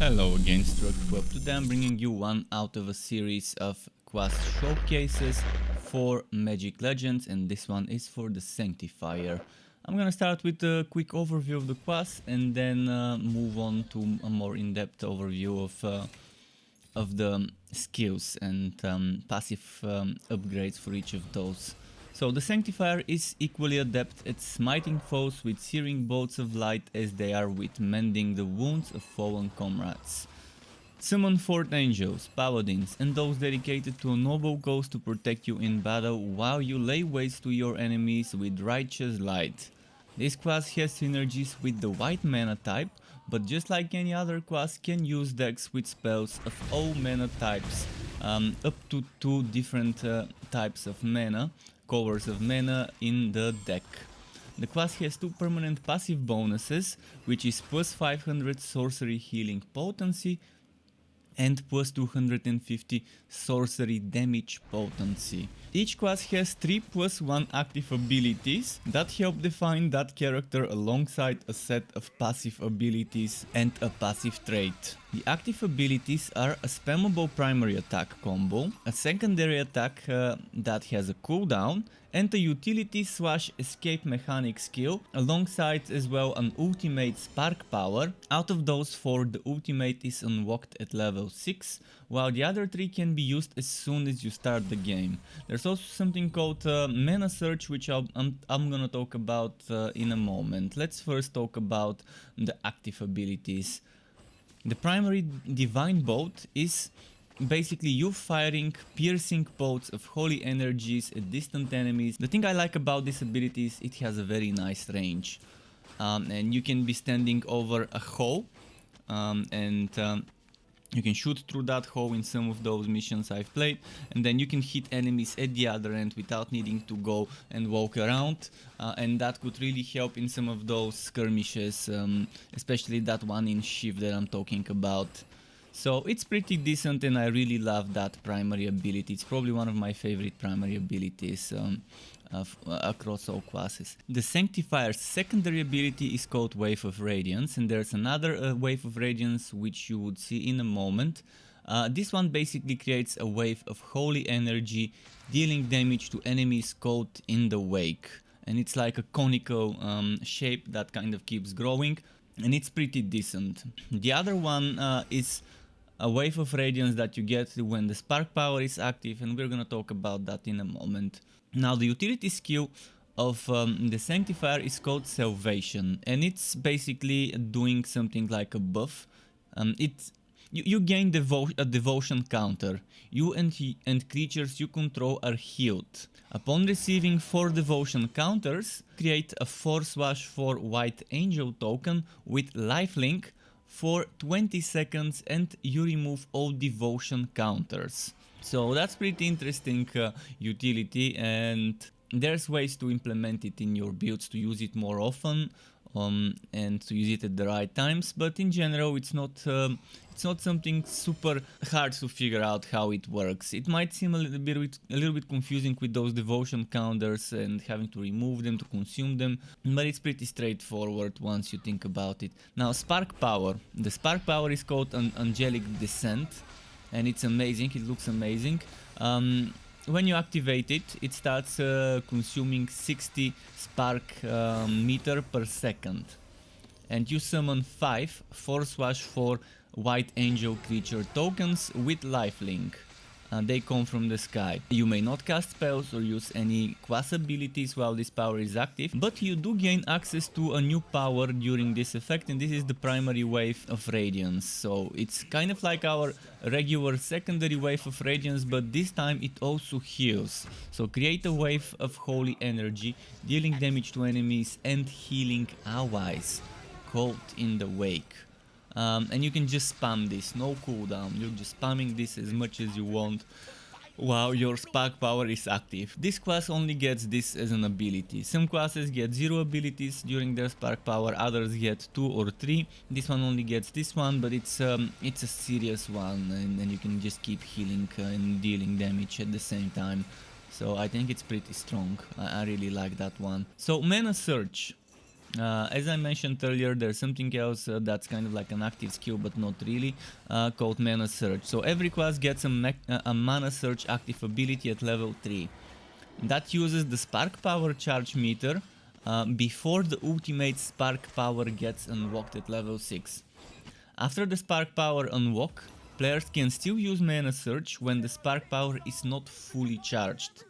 Hello again, Seraphic. Today I'm bringing you one out of a series of quest showcases for Magic Legends, and this one is for the Sanctifier. I'm gonna start with a quick overview of the quest and then move on to a more in-depth overview of the skills and passive upgrades for each of those. So the Sanctifier is equally adept at smiting foes with searing bolts of light as they are with mending the wounds of fallen comrades. Summon 4 angels, paladins and those dedicated to a noble cause to protect you in battle while you lay waste to your enemies with righteous light. This class has synergies with the white mana type, but just like any other class can use decks with spells of all mana types, up to 2 different types of mana, colors of mana in the deck. The class has 2 permanent passive bonuses, which is plus 500 sorcery healing potency and plus 250 sorcery damage potency. Each class has 3 plus 1 active abilities that help define that character alongside a set of passive abilities and a passive trait. The active abilities are a spammable primary attack combo, a secondary attack that has a cooldown, and a utility / escape mechanic skill, alongside as well an ultimate spark power. Out of those 4, the ultimate is unlocked at level 6, while the other 3 can be used as soon as you start the game. There's also something called mana search, which I'm gonna talk about in a moment. Let's first talk about the active abilities. The primary divine bolt is basically you firing piercing bolts of holy energies at distant enemies. The thing I like about this ability is it has a very nice range, and you can be standing over a hole and you can shoot through that hole in some of those missions I've played, and then you can hit enemies at the other end without needing to go and walk around, and that could really help in some of those skirmishes, especially that one in Shiv that I'm talking about. So it's pretty decent and I really love that primary ability. It's probably one of my favorite primary abilities across all classes. The Sanctifier's secondary ability is called Wave of Radiance, and there's another Wave of Radiance which you would see in a moment. This one basically creates a wave of holy energy, dealing damage to enemies caught in the wake. And it's like a conical shape that kind of keeps growing, and it's pretty decent. The other one is a Wave of Radiance that you get when the spark power is active, and we're gonna talk about that in a moment. Now the utility skill of the Sanctifier is called Salvation, and it's basically doing something like a buff. You gain a devotion counter. You and creatures you control are healed. Upon receiving 4 devotion counters, create a 4/4 white angel token with lifelink for 20 seconds and you remove all devotion counters. So that's pretty interesting utility, and there's ways to implement it in your builds to use it more often and to use it at the right times, but in general it's not something super hard to figure out how it works. It might seem a little bit confusing with those devotion counters and having to remove them to consume them, but it's pretty straightforward once you think about it. Now spark power. The spark power is called an Angelic descent, and it's amazing. It looks amazing. When you activate it, it starts consuming 60 spark meter per second, and you summon 5 4/4 white angel creature tokens with lifelink. They come from the sky. You may not cast spells or use any class abilities while this power is active, but you do gain access to a new power during this effect, and this is the primary Wave of Radiance. So it's kind of like our regular secondary Wave of Radiance, but this time it also heals. So create a wave of holy energy, dealing damage to enemies and healing allies caught in the wake. And you can just spam this, no cooldown. You're just spamming this as much as you want while your spark power is active. This class only gets this as an ability. Some classes get 0 abilities during their spark power, others get 2 or 3. This one only gets this one, but it's a serious one, and you can just keep healing and dealing damage at the same time. So I think it's pretty strong. I really like that one. So mana search. As I mentioned earlier, there's something else that's kind of like an active skill, but not really, called Mana Surge. So every class gets a Mana Surge active ability at level 3. That uses the Spark Power charge meter before the ultimate Spark Power gets unlocked at level 6. After the Spark Power unlock, players can still use Mana Surge when the Spark Power is not fully charged.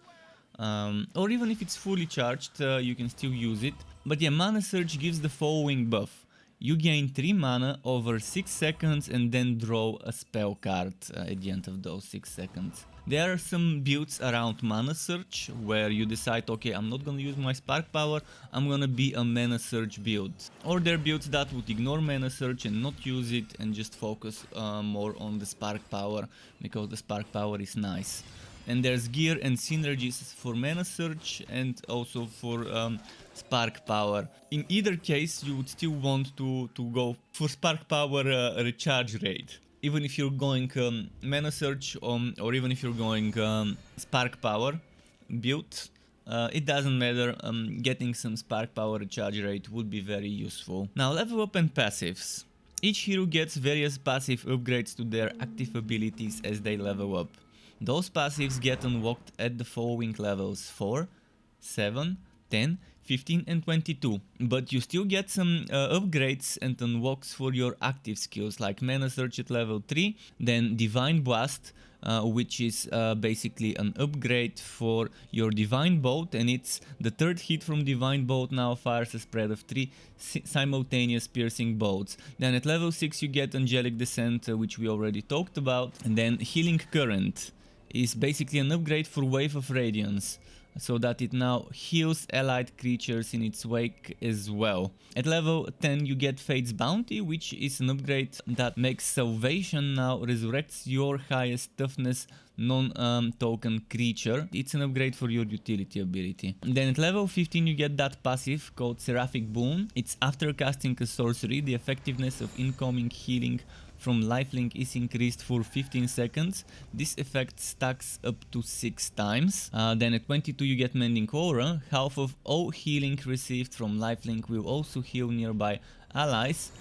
Or even if it's fully charged, you can still use it. But yeah, Mana Surge gives the following buff. You gain 3 mana over 6 seconds and then draw a spell card at the end of those 6 seconds. There are some builds around Mana Surge where you decide, okay, I'm not gonna use my Spark Power, I'm gonna be a Mana Surge build. Or there are builds that would ignore Mana Surge and not use it and just focus more on the Spark Power, because the Spark Power is nice. And there's gear and synergies for Mana Surge and also for Spark Power. In either case, you would still want to go for Spark Power recharge rate. Even if you're going Mana Surge or even if you're going Spark Power build, it doesn't matter, getting some Spark Power recharge rate would be very useful. Now, level up and passives. Each hero gets various passive upgrades to their active abilities as they level up. Those passives get unlocked at the following levels: 4, 7, 10, 15 and 22. But you still get some upgrades and unlocks for your active skills, like Mana Surge at level 3, then Divine Blast, which is basically an upgrade for your Divine Bolt, and it's the third hit from Divine Bolt now fires a spread of 3 simultaneous piercing bolts. Then at level 6 you get Angelic Descent, which we already talked about, and then Healing Current is basically an upgrade for Wave of Radiance, so that it now heals allied creatures in its wake as well. At level 10 you get Fate's Bounty, which is an upgrade that makes Salvation now resurrects your highest toughness non-token creature. It's an upgrade for your utility ability. Then at level 15 you get that passive called Seraphic Boon. It's after casting a sorcery, the effectiveness of incoming healing from lifelink is increased for 15 seconds. This effect stacks up to 6 times. Then at 22 you get Mending Aura. Half of all healing received from lifelink will also heal nearby allies.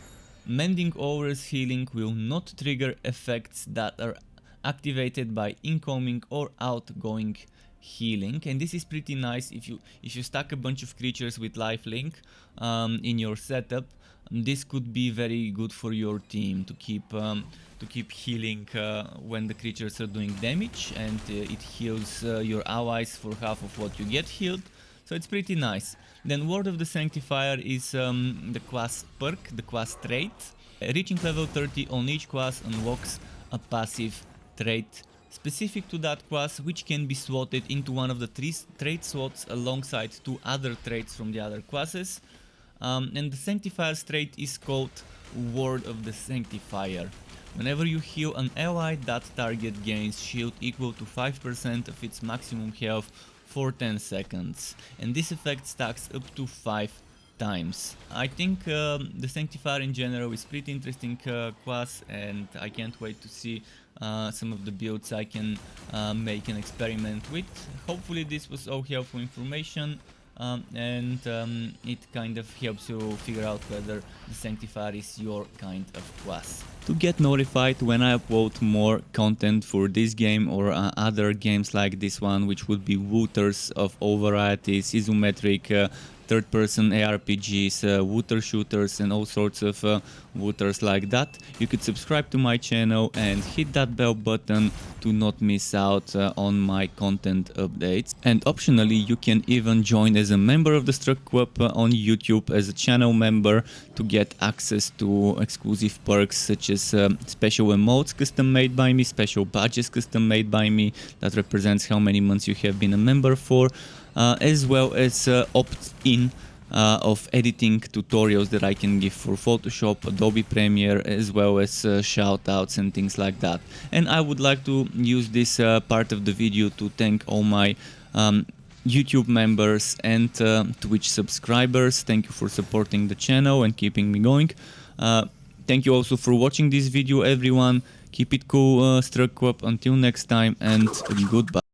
Mending Aura's healing will not trigger effects that are activated by incoming or outgoing healing, and this is pretty nice if you stack a bunch of creatures with lifelink in your setup. This could be very good for your team to keep healing when the creatures are doing damage, and it heals your allies for half of what you get healed, so it's pretty nice. Then Word of the Sanctifier is the class perk, the class trait. Reaching level 30 on each class unlocks a passive trait specific to that class, which can be slotted into one of the 3 trait slots alongside 2 other traits from the other classes. And the Sanctifier's trait is called Word of the Sanctifier. Whenever you heal an ally, that target gains shield equal to 5% of its maximum health for 10 seconds. And this effect stacks up to 5 times. I think the Sanctifier in general is pretty interesting class, and I can't wait to see some of the builds I can make and experiment with. Hopefully this was all helpful information, and it kind of helps you figure out whether the Sanctifier is your kind of class. To get notified when I upload more content for this game or other games like this one, which would be wooters of all varieties, isometric, third-person ARPGs, wooter shooters and all sorts of wooters like that, you could subscribe to my channel and hit that bell button to not miss out on my content updates. And optionally, you can even join as a member of the Struck Club on YouTube as a channel member to get access to exclusive perks such as special emotes custom made by me, special badges custom made by me that represents how many months you have been a member for, as well as opt-in of editing tutorials that I can give for Photoshop, Adobe Premiere, as well as shoutouts and things like that. And I would like to use this part of the video to thank all my YouTube members and Twitch subscribers. Thank you for supporting the channel and keeping me going. Thank you also for watching this video, everyone. Keep it cool, Struck Club. Until next time, and goodbye.